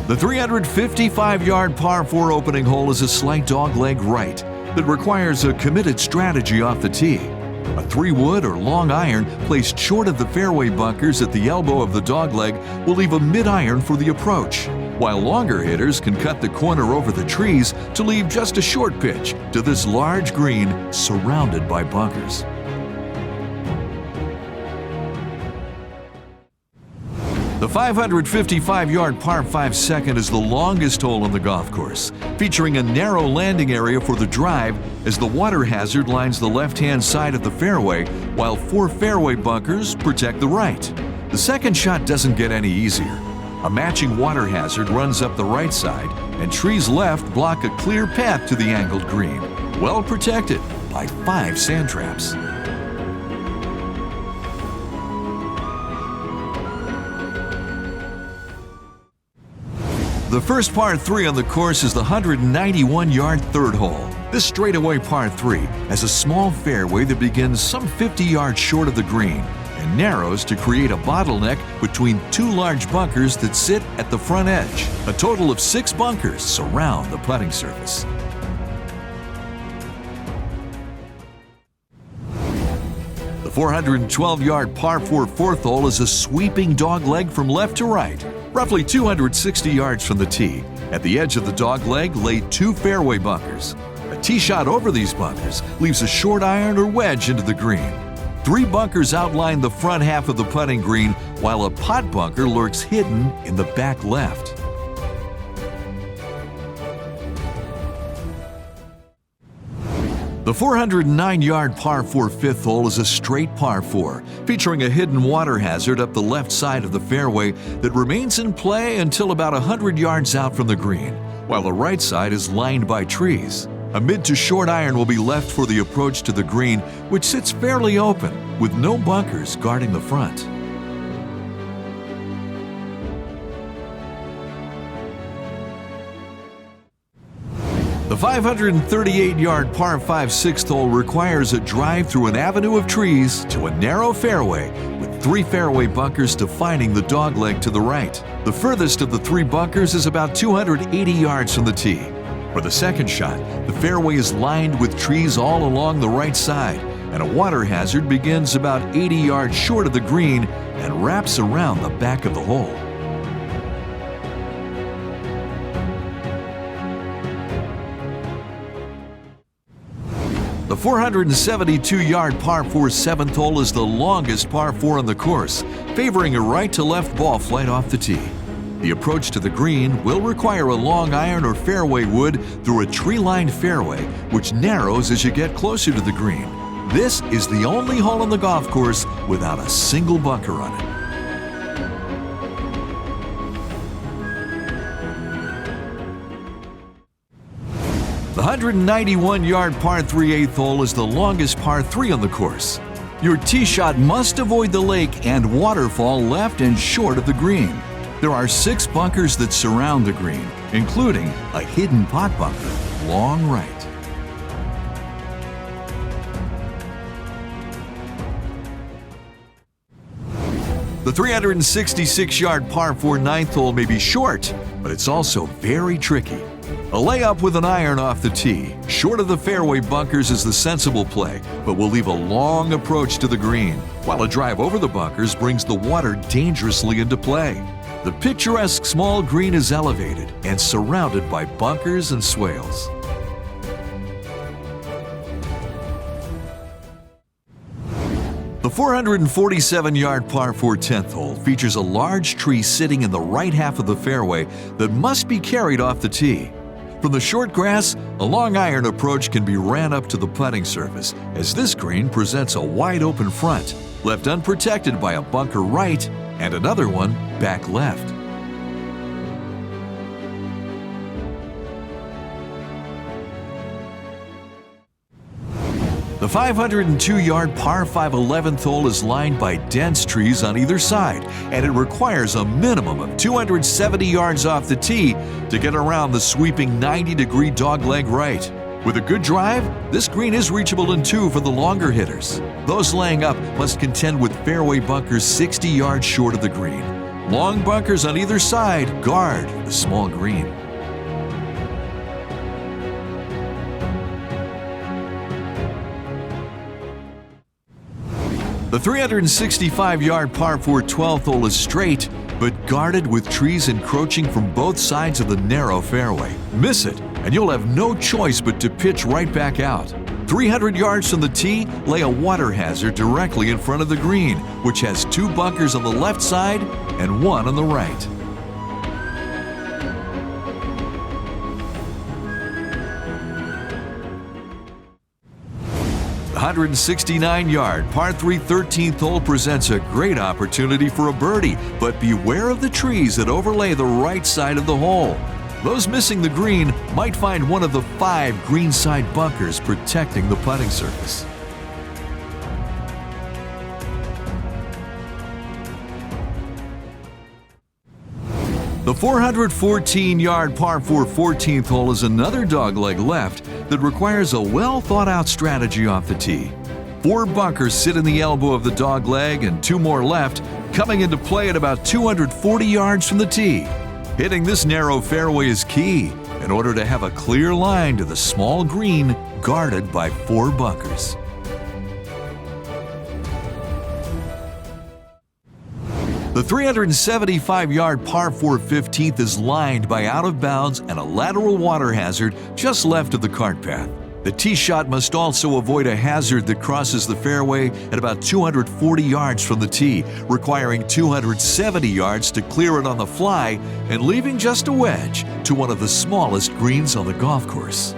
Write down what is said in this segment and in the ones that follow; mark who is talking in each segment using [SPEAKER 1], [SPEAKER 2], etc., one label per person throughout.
[SPEAKER 1] The 355-yard par 4 opening hole is a slight dogleg right that requires a committed strategy off the tee. A 3-wood or long iron placed short of the fairway bunkers at the elbow of the dogleg will leave a mid-iron for the approach, while longer hitters can cut the corner over the trees to leave just a short pitch to this large green surrounded by bunkers. The 555-yard par 5 second is the longest hole on the golf course, featuring a narrow landing area for the drive as the water hazard lines the left-hand side of the fairway, while 4 fairway bunkers protect the right. The second shot doesn't get any easier. A matching water hazard runs up the right side, and trees left block a clear path to the angled green, well protected by 5 sand traps. The first par 3 on the course is the 191-yard third hole. This straightaway par 3 has a small fairway that begins some 50 yards short of the green and narrows to create a bottleneck between 2 large bunkers that sit at the front edge. A total of 6 bunkers surround the putting surface. The 412-yard par 4 fourth hole is a sweeping dogleg from left to right. Roughly 260 yards from the tee, at the edge of the dogleg lay 2 fairway bunkers. A tee shot over these bunkers leaves a short iron or wedge into the green. 3 bunkers outline the front half of the putting green, while a pot bunker lurks hidden in the back left. The 409-yard par 4 fifth hole is a straight par 4, featuring a hidden water hazard up the left side of the fairway that remains in play until about 100 yards out from the green, while the right side is lined by trees. A mid to short iron will be left for the approach to the green, which sits fairly open, with no bunkers guarding the front. The 538-yard par 5 sixth hole requires a drive through an avenue of trees to a narrow fairway with 3 fairway bunkers defining the dogleg to the right. The furthest of the 3 bunkers is about 280 yards from the tee. For the second shot, the fairway is lined with trees all along the right side, and a water hazard begins about 80 yards short of the green and wraps around the back of the hole. The 472-yard par 4 seventh hole is the longest par 4 on the course, favoring a right-to-left ball flight off the tee. The approach to the green will require a long iron or fairway wood through a tree-lined fairway, which narrows as you get closer to the green. This is the only hole on the golf course without a single bunker on it. The 191-yard par 3 eighth hole is the longest par 3 on the course. Your tee shot must avoid the lake and waterfall left and short of the green. There are 6 bunkers that surround the green, including a hidden pot bunker, long right. The 366-yard par 4 ninth hole may be short, but it's also very tricky. A layup with an iron off the tee, short of the fairway bunkers, is the sensible play, but will leave a long approach to the green, while a drive over the bunkers brings the water dangerously into play. The picturesque small green is elevated and surrounded by bunkers and swales. The 447-yard par 4 10th hole features a large tree sitting in the right half of the fairway that must be carried off the tee. From the short grass, a long iron approach can be ran up to the putting surface, as this green presents a wide open front, left unprotected by a bunker right and another one back left. The 502-yard par 5 11th hole is lined by dense trees on either side, and it requires a minimum of 270 yards off the tee to get around the sweeping 90-degree dogleg right. With a good drive, this green is reachable in 2 for the longer hitters. Those laying up must contend with fairway bunkers 60 yards short of the green. Long bunkers on either side guard the small green. The 365-yard par 4 12th hole is straight, but guarded with trees encroaching from both sides of the narrow fairway. Miss it, and you'll have no choice but to pitch right back out. 300 yards from the tee, lay a water hazard directly in front of the green, which has 2 bunkers on the left side and 1 on the right. The 169-yard par 3 13th hole presents a great opportunity for a birdie, but beware of the trees that overlay the right side of the hole. Those missing the green might find one of the 5 greenside bunkers protecting the putting surface. The 414-yard par 4 14th hole is another dogleg left that requires a well-thought-out strategy off the tee. 4 bunkers sit in the elbow of the dogleg and 2 more left, coming into play at about 240 yards from the tee. Hitting this narrow fairway is key in order to have a clear line to the small green guarded by 4 bunkers. The 375-yard par 4 15th is lined by out of bounds and a lateral water hazard just left of the cart path. The tee shot must also avoid a hazard that crosses the fairway at about 240 yards from the tee, requiring 270 yards to clear it on the fly and leaving just a wedge to one of the smallest greens on the golf course.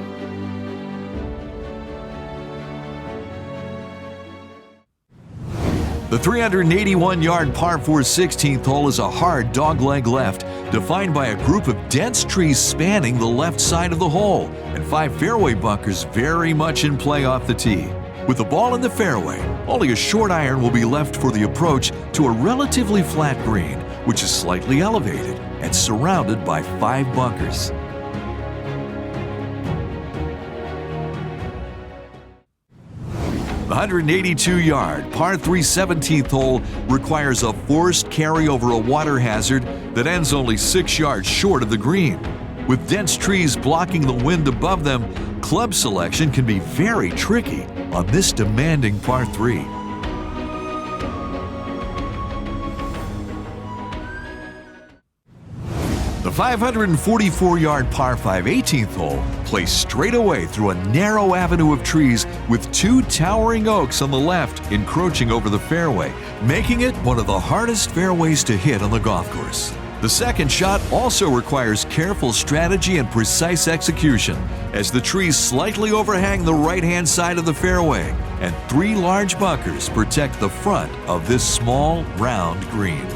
[SPEAKER 1] The 381-yard par 4 16th hole is a hard dogleg left, defined by a group of dense trees spanning the left side of the hole, and 5 fairway bunkers very much in play off the tee. With the ball in the fairway, only a short iron will be left for the approach to a relatively flat green, which is slightly elevated and surrounded by 5 bunkers. The 182-yard par 3 17th hole requires a forced carry over a water hazard that ends only 6 yards short of the green. With dense trees blocking the wind above them, club selection can be very tricky on this demanding par 3. The 544-yard par 5 18th hole plays straight away through a narrow avenue of trees with 2 towering oaks on the left encroaching over the fairway, making it one of the hardest fairways to hit on the golf course. The second shot also requires careful strategy and precise execution, as the trees slightly overhang the right-hand side of the fairway, and 3 large bunkers protect the front of this small, round green.